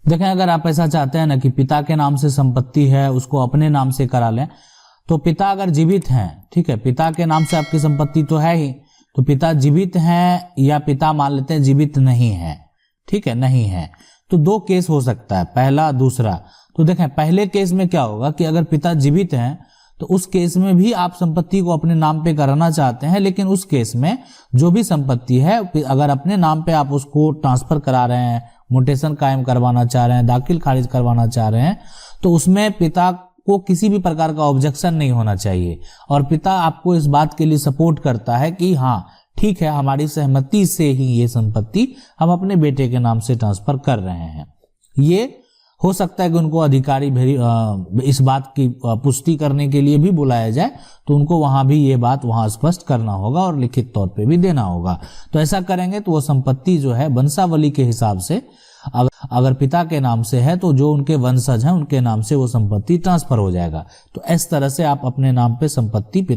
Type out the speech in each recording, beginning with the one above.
देखें, अगर आप ऐसा चाहते हैं ना कि पिता के नाम से संपत्ति है उसको अपने नाम से करा लें, तो पिता अगर जीवित हैं, ठीक है, पिता के नाम से आपकी संपत्ति तो है ही, तो पिता जीवित हैं या पिता मान लेते हैं जीवित नहीं है, ठीक है, नहीं है, तो दो केस हो सकता है, पहला दूसरा। तो देखें, पहले केस में क्या होगा कि अगर पिता जीवित हैं तो उस केस में भी आप संपत्ति को अपने नाम पे कराना चाहते हैं, लेकिन उस केस में जो भी संपत्ति है अगर अपने नाम पे आप उसको ट्रांसफर करा रहे हैं, म्यूटेशन कायम करवाना चाह रहे हैं, दाखिल खारिज करवाना चाह रहे हैं, तो उसमें पिता को किसी भी प्रकार का ऑब्जेक्शन नहीं होना चाहिए और पिता आपको इस बात के लिए सपोर्ट करता है कि हाँ ठीक है, हमारी सहमति से ही ये संपत्ति हम अपने बेटे के नाम से ट्रांसफर कर रहे हैं। ये हो सकता है कि उनको अधिकारी इस बात की पुष्टि करने के लिए भी बुलाया जाए, तो उनको वहां भी ये बात वहां स्पष्ट करना होगा और लिखित तौर पे भी देना होगा। तो ऐसा करेंगे तो वो संपत्ति जो है वंशावली के हिसाब से अगर पिता के नाम से है तो जो उनके वंशज हैं उनके नाम से वो संपत्ति ट्रांसफर हो जाएगा। तो इस तरह से आप अपने नाम पे संपत्ति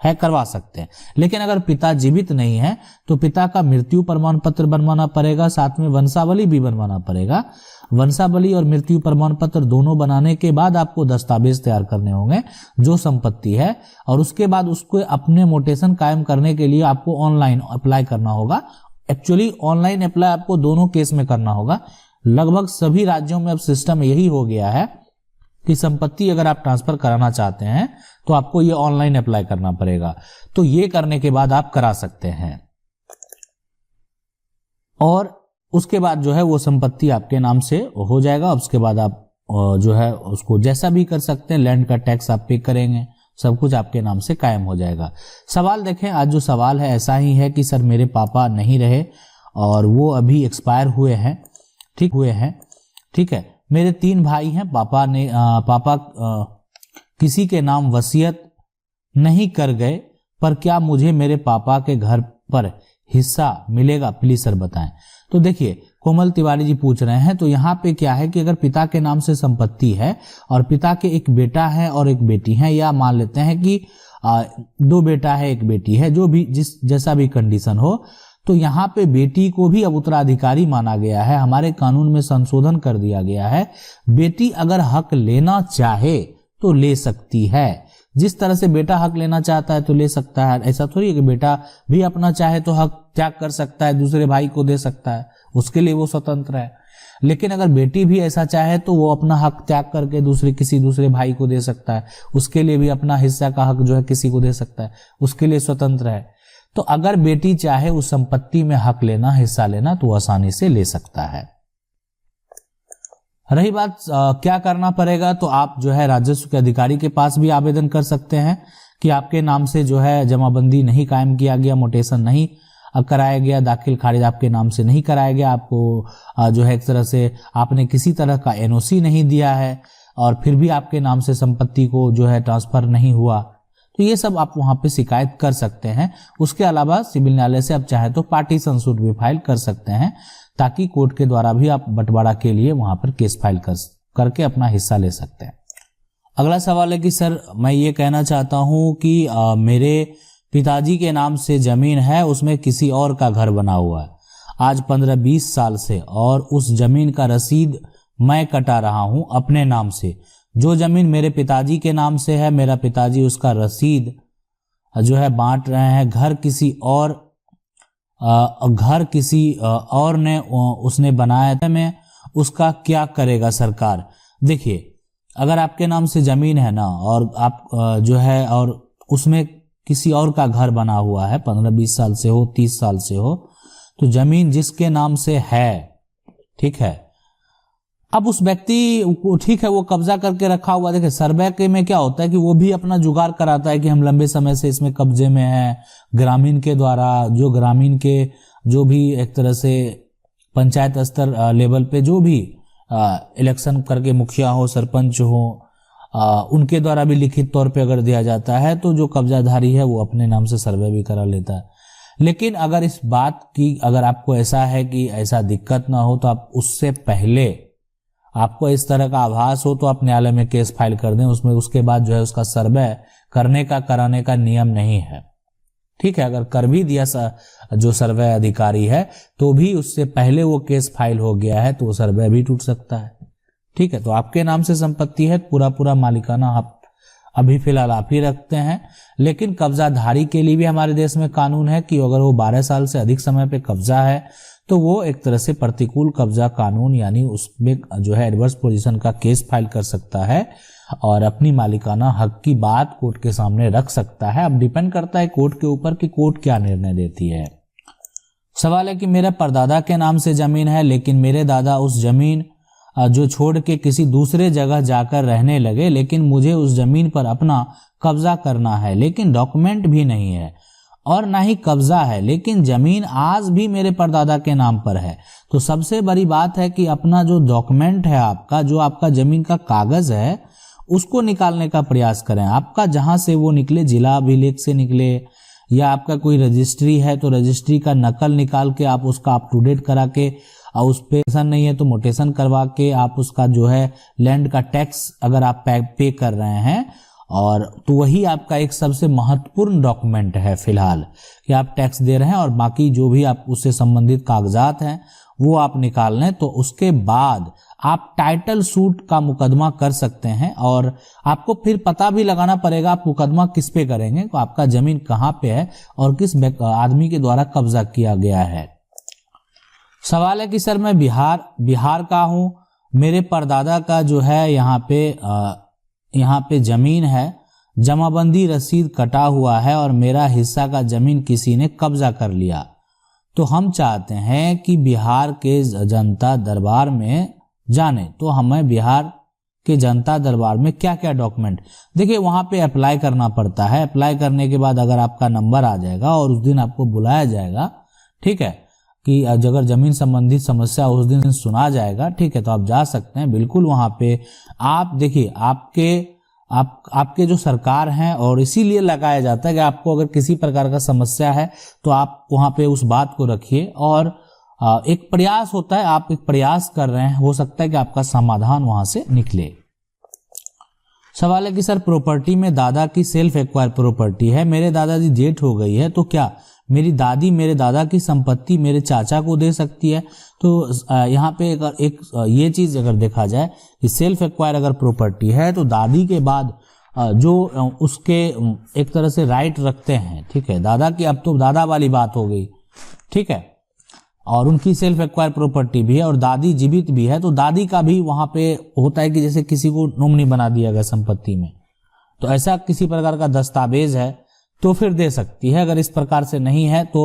है करवा सकते हैं। लेकिन अगर पिता जीवित नहीं है तो पिता का मृत्यु प्रमाण पत्र बनवाना पड़ेगा, साथ में वंशावली भी बनवाना पड़ेगा। वंशावली और मृत्यु प्रमाण पत्र दोनों बनाने के बाद आपको दस्तावेज तैयार करने होंगे जो संपत्ति है, और उसके बाद उसको अपने म्यूटेशन कायम करने के लिए आपको ऑनलाइन अप्लाई करना होगा। एक्चुअली ऑनलाइन अप्लाई आपको दोनों केस में करना होगा। लगभग सभी राज्यों में अब सिस्टम यही हो गया है कि संपत्ति अगर आप ट्रांसफर कराना चाहते हैं तो आपको ये ऑनलाइन अप्लाई करना पड़ेगा। तो ये करने के बाद आप करा सकते हैं और उसके बाद जो है वो संपत्ति आपके नाम से हो जाएगा। उसके बाद आप जो है उसको जैसा भी कर सकते हैं, लैंड का टैक्स आप पे करेंगे, सब कुछ आपके नाम से कायम हो जाएगा। सवाल देखें, आज जो सवाल है ऐसा ही है कि सर मेरे पापा नहीं रहे और वो अभी एक्सपायर हुए हैं, ठीक है, मेरे 3 भाई हैं, पापा किसी के नाम वसीयत नहीं कर गए, पर क्या मुझे मेरे पापा के घर पर हिस्सा मिलेगा, प्लीज सर बताएं। तो देखिए, कोमल तिवारी जी पूछ रहे हैं, तो यहाँ पे क्या है कि अगर पिता के नाम से संपत्ति है और पिता के एक बेटा है और एक बेटी है, या मान लेते हैं कि 2 बेटा है 1 बेटी है, जो भी जैसा भी कंडीशन हो, तो यहाँ पे बेटी को भी अब उत्तराधिकारी माना गया है। हमारे कानून में संशोधन कर दिया गया है, बेटी अगर हक लेना चाहे तो ले सकती है। जिस तरह से बेटा हक लेना चाहता है तो ले सकता है, ऐसा थोड़ी है कि बेटा भी अपना चाहे तो हक त्याग कर सकता है, दूसरे भाई को दे सकता है, उसके लिए वो स्वतंत्र है। लेकिन अगर बेटी भी ऐसा चाहे तो वो अपना हक त्याग करके किसी दूसरे भाई को दे सकता है, उसके लिए भी अपना हिस्सा का हक जो है किसी को दे सकता है, उसके लिए स्वतंत्र है। तो अगर बेटी चाहे उस संपत्ति में हक लेना, हिस्सा लेना, तो आसानी से ले सकता है। रही बात क्या करना पड़ेगा, तो आप जो है राजस्व के अधिकारी के पास भी आवेदन कर सकते हैं कि आपके नाम से जो है जमाबंदी नहीं कायम किया गया, म्यूटेशन नहीं कराया गया, दाखिल खारिज आपके नाम से नहीं कराया गया, आपको जो है एक तरह से आपने किसी तरह का एनओसी नहीं दिया है और फिर भी आपके नाम से संपत्ति को जो है ट्रांसफर नहीं हुआ, तो ये सब आप वहां पे शिकायत कर सकते हैं। उसके अलावा सिविल न्यायालय से आप चाहे तो पार्टीशन सूट भी फाइल कर सकते हैं, ताकि कोर्ट के द्वारा भी आप बंटवारा के लिए वहां पर केस फाइल करके अपना हिस्सा ले सकते हैं। अगला सवाल है कि सर मैं ये कहना चाहता हूं कि मेरे पिताजी के नाम से जमीन है, उसमें किसी और का घर बना हुआ है आज 15-20 साल से, और उस जमीन का रसीद मैं कटा रहा हूं अपने नाम से। जो जमीन मेरे पिताजी के नाम से है, मेरा पिताजी उसका रसीद जो है बांट रहे हैं, घर किसी और ने उसने बनाया था, मैं उसका क्या करेगा सरकार। देखिए, अगर आपके नाम से जमीन है ना और आप जो है और उसमें किसी और का घर बना हुआ है, 15-20 साल से हो, 30 साल से हो, तो जमीन जिसके नाम से है, ठीक है, अब उस व्यक्ति को ठीक है वो कब्जा करके रखा हुआ। देखिए, सर्वे के में क्या होता है कि वो भी अपना जुगाड़ कराता है कि हम लंबे समय से इसमें कब्जे में हैं, ग्रामीण के द्वारा, जो ग्रामीण के जो भी एक तरह से पंचायत स्तर लेवल पे जो भी इलेक्शन करके मुखिया हो, सरपंच हो, उनके द्वारा भी लिखित तौर पे अगर दिया जाता है तो जो कब्जाधारी है वो अपने नाम से सर्वे भी करा लेता है। लेकिन अगर इस बात की अगर आपको ऐसा है कि ऐसा दिक्कत ना हो, तो आप उससे पहले आपको इस तरह का आभास हो तो आप न्यायालय में केस फाइल कर दें, उसमें उसके बाद जो है उसका सर्वे कराने का नियम नहीं है, ठीक है, अगर कर भी दिया जो सर्वे अधिकारी है तो भी उससे पहले वो केस फाइल हो गया है तो वो सर्वे भी टूट सकता है। ठीक है, तो आपके नाम से संपत्ति है, पूरा मालिकाना आप अभी फिलहाल आप ही रखते हैं। लेकिन कब्जाधारी के लिए भी हमारे देश में कानून है कि अगर वो 12 साल से अधिक समय पे कब्जा है तो वो एक तरह से प्रतिकूल कब्जा कानून यानी उसमें जो है एडवर्स पोजीशन का केस फाइल कर सकता है और अपनी मालिकाना हक की बात कोर्ट के सामने रख सकता है। अब डिपेंड करता है कोर्ट के ऊपर कि कोर्ट क्या निर्णय देती है। सवाल है कि मेरे परदादा के नाम से जमीन है लेकिन मेरे दादा उस जमीन जो छोड़ के किसी दूसरे जगह जाकर रहने लगे, लेकिन मुझे उस जमीन पर अपना कब्जा करना है, लेकिन डॉक्यूमेंट भी नहीं है और ना ही कब्जा है, लेकिन जमीन आज भी मेरे परदादा के नाम पर है। तो सबसे बड़ी बात है कि अपना जो डॉक्यूमेंट है आपका, जो आपका जमीन का कागज है, उसको निकालने का प्रयास करें। आपका जहां से वो निकले, जिला अभिलेख से निकले या आपका कोई रजिस्ट्री है तो रजिस्ट्री का नकल निकाल के आप उसका अप टू डेट करा के, और उस पे नहीं है तो मोटेशन करवा के आप उसका जो है लैंड का टैक्स अगर आप पे कर रहे हैं, और तो वही आपका एक सबसे महत्वपूर्ण डॉक्यूमेंट है फिलहाल कि आप टैक्स दे रहे हैं, और बाकी जो भी आप उससे संबंधित कागजात हैं वो आप निकाल लें। तो उसके बाद आप टाइटल सूट का मुकदमा कर सकते हैं और आपको फिर पता भी लगाना पड़ेगा आप मुकदमा किस पे करेंगे, तो आपका जमीन कहाँ पे है और किस आदमी के द्वारा कब्जा किया गया है। सवाल है कि सर मैं बिहार का हूं, मेरे परदादा का जो है यहाँ पे जमीन है, जमाबंदी रसीद कटा हुआ है और मेरा हिस्सा का जमीन किसी ने कब्जा कर लिया। तो हम चाहते हैं कि बिहार के जनता दरबार में जाने, तो हमें बिहार के जनता दरबार में क्या क्या डॉक्यूमेंट, देखिए वहां पे अप्लाई करना पड़ता है। अप्लाई करने के बाद अगर आपका नंबर आ जाएगा और उस दिन आपको बुलाया जाएगा, ठीक है, कि अगर जमीन संबंधित समस्या उस दिन सुना जाएगा, ठीक है, तो आप जा सकते हैं बिल्कुल वहां पे। आप देखिए आपके जो सरकार हैं और इसीलिए लगाया जाता है कि आपको अगर किसी प्रकार का समस्या है तो आप वहां पे उस बात को रखिए और एक प्रयास होता है, आप एक प्रयास कर रहे हैं, हो सकता है कि आपका समाधान वहां से निकले। सवाल है कि सर प्रॉपर्टी में दादा की सेल्फ एक्वायर प्रॉपर्टी है, मेरे दादाजी डेथ हो गई है, तो क्या मेरी दादी मेरे दादा की संपत्ति मेरे चाचा को दे सकती है? तो यहाँ पे एक ये चीज अगर देखा जाए कि सेल्फ एक्वायर अगर प्रॉपर्टी है तो दादी के बाद जो उसके एक तरह से राइट रखते हैं, ठीक है, दादा की अब तो दादा वाली बात हो गई, ठीक है, और उनकी सेल्फ एक्वायर प्रॉपर्टी भी है और दादी जीवित भी है, तो दादी का भी वहां पे होता है कि जैसे किसी को नॉमिनी बना दिया गया संपत्ति में, तो ऐसा किसी प्रकार का दस्तावेज है तो फिर दे सकती है। अगर इस प्रकार से नहीं है तो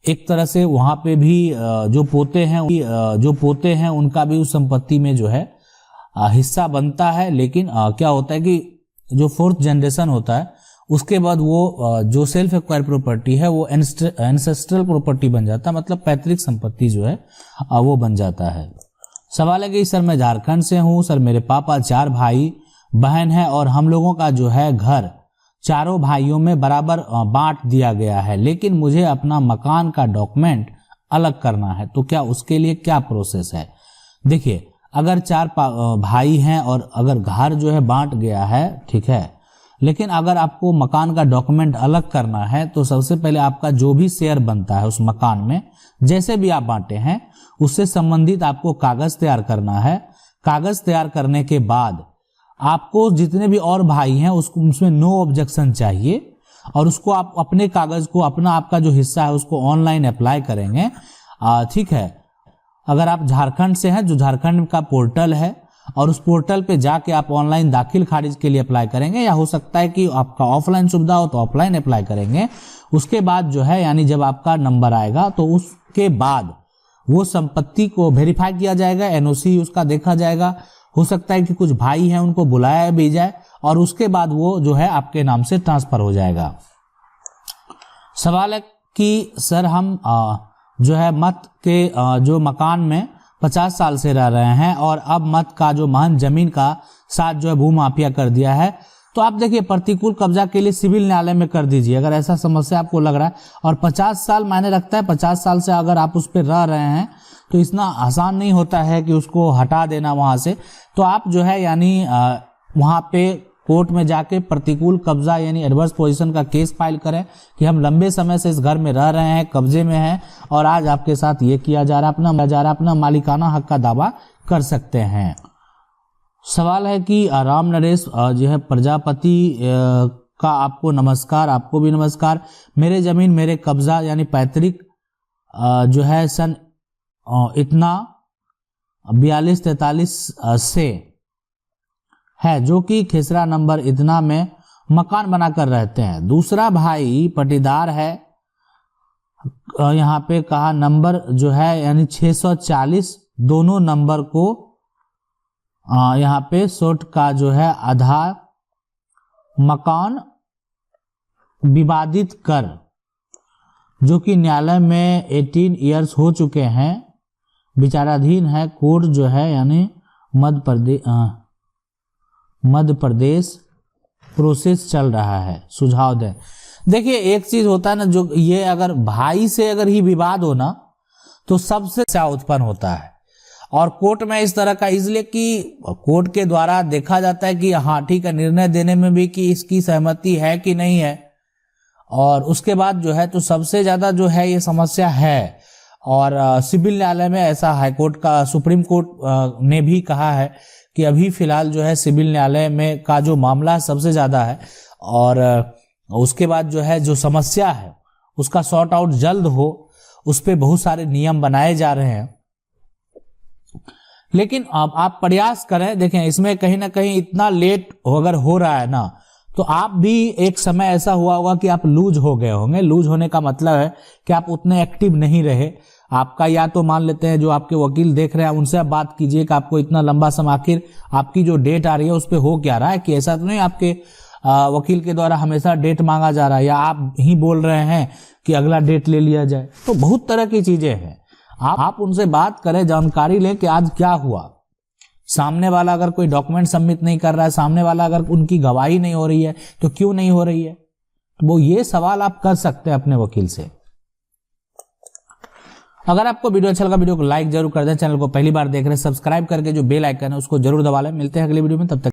एक तरह से वहां पे भी जो पोते हैं उनका भी उस संपत्ति में जो है हिस्सा बनता है। लेकिन क्या होता है कि जो 4th जनरेशन होता है उसके बाद वो जो सेल्फ एक्वायर प्रॉपर्टी है वो एंसेस्ट्रल प्रॉपर्टी बन जाता है, मतलब पैतृक संपत्ति जो है वो बन जाता है। सवाल है कि सर मैं झारखंड से हूं, सर मेरे पापा 4 भाई बहन है और हम लोगों का जो है घर चारों भाइयों में बराबर बांट दिया गया है, लेकिन मुझे अपना मकान का डॉक्यूमेंट अलग करना है, तो क्या उसके लिए क्या प्रोसेस है? देखिए अगर 4 भाई हैं और अगर घर जो है बांट गया है, ठीक है, लेकिन अगर आपको मकान का डॉक्यूमेंट अलग करना है तो सबसे पहले आपका जो भी शेयर बनता है उस मकान में, जैसे भी आप बांटे हैं उससे संबंधित आपको कागज तैयार करना है। कागज तैयार करने के बाद आपको जितने भी और भाई हैं उसमें नो ऑब्जेक्शन चाहिए और उसको आप अपने कागज को आपका जो हिस्सा है उसको ऑनलाइन अप्लाई करेंगे, ठीक है। अगर आप झारखंड से हैं, जो झारखंड का पोर्टल है और उस पोर्टल पे जाके आप ऑनलाइन दाखिल खारिज के लिए अप्लाई करेंगे, या हो सकता है कि आपका ऑफलाइन सुविधा हो तो ऑफलाइन अप्लाई करेंगे। उसके बाद जो है यानी जब आपका नंबर आएगा तो उसके बाद वो संपत्ति को वेरीफाई किया जाएगा, एनओसी उसका देखा जाएगा। हो सकता है कि कुछ भाई हैं उनको बुलाया भी जाए और उसके बाद वो जो है आपके नाम से ट्रांसफर हो जाएगा। सवाल है कि सर हम जो है मत के जो मकान में 50 साल से रह रहे हैं और अब मत का जो महन जमीन का साथ जो है भूमाफिया कर दिया है, तो आप देखिए प्रतिकूल कब्जा के लिए सिविल न्यायालय में कर दीजिए अगर ऐसा समस्या आपको लग रहा है। और 50 साल मायने रखता है, 50 साल से अगर आप उस पर रह रहे हैं तो इतना आसान नहीं होता है कि उसको हटा देना वहां से। तो आप जो है यानी वहां पे कोर्ट में जाके प्रतिकूल कब्जा यानी एडवर्स पोजीशन का केस फाइल करें कि हम लंबे समय से इस घर में रह रहे हैं, कब्जे में हैं और आज आपके साथ ये किया जा रहा है, अपना मालिकाना हक का दावा कर सकते हैं। सवाल है कि राम नरेश जो है प्रजापति का आपको नमस्कार, आपको भी नमस्कार। मेरे जमीन मेरे कब्जा यानी पैतृक जो है सन इतना 42-43 से है, जो कि खेसरा नंबर इतना में मकान बनाकर रहते हैं। दूसरा भाई पटीदार है, यहाँ पे कहा नंबर जो है यानी 640, दोनों नंबर को यहाँ पे सोट का जो है आधार मकान विवादित कर, जो कि न्यायालय में 18 ईयर्स हो चुके हैं, विचाराधीन है। कोर्ट जो है यानी मध्य प्रदेश प्रोसेस चल रहा है, सुझाव दें। देखिए एक चीज होता है ना, जो ये अगर भाई से अगर ही विवाद हो ना तो सबसे समस्या उत्पन्न होता है, और कोर्ट में इस तरह का इसलिए कि कोर्ट के द्वारा देखा जाता है कि हाँ ठीक है, निर्णय देने में भी कि इसकी सहमति है कि नहीं है, और उसके बाद जो है तो सबसे ज्यादा जो है ये समस्या है। और सिविल न्यायालय में ऐसा हाईकोर्ट का सुप्रीम कोर्ट ने भी कहा है कि अभी फिलहाल जो है सिविल न्यायालय में का जो मामला सबसे ज्यादा है, और उसके बाद जो है जो समस्या है उसका सॉर्ट आउट जल्द हो, उस पर बहुत सारे नियम बनाए जा रहे हैं। लेकिन अब आप प्रयास करें, देखें इसमें कहीं ना कहीं इतना लेट अगर हो रहा है ना, तो आप भी एक समय ऐसा हुआ होगा कि आप लूज हो गए होंगे। लूज होने का मतलब है कि आप उतने एक्टिव नहीं रहे। आपका या तो मान लेते हैं जो आपके वकील देख रहे हैं उनसे आप बात कीजिए कि आपको इतना लंबा समय आखिर आपकी जो डेट आ रही है उस पर हो क्या रहा है, कि ऐसा तो नहीं आपके वकील के द्वारा हमेशा डेट मांगा जा रहा है, या आप ही बोल रहे हैं कि अगला डेट ले लिया जाए। तो बहुत तरह की चीजें हैं, आप उनसे बात करें, जानकारी लें कि आज क्या हुआ। सामने वाला अगर कोई डॉक्यूमेंट सबमिट नहीं कर रहा है, सामने वाला अगर उनकी गवाही नहीं हो रही है तो क्यों नहीं हो रही है, तो वो ये सवाल आप कर सकते हैं अपने वकील से। अगर आपको वीडियो अच्छा लगा, वीडियो को लाइक जरूर कर दें। चैनल को पहली बार देख रहे हैं, सब्सक्राइब करके जो बेल आइकन है उसको जरूर दबा लें। मिलते हैं अगले वीडियो में, तब तक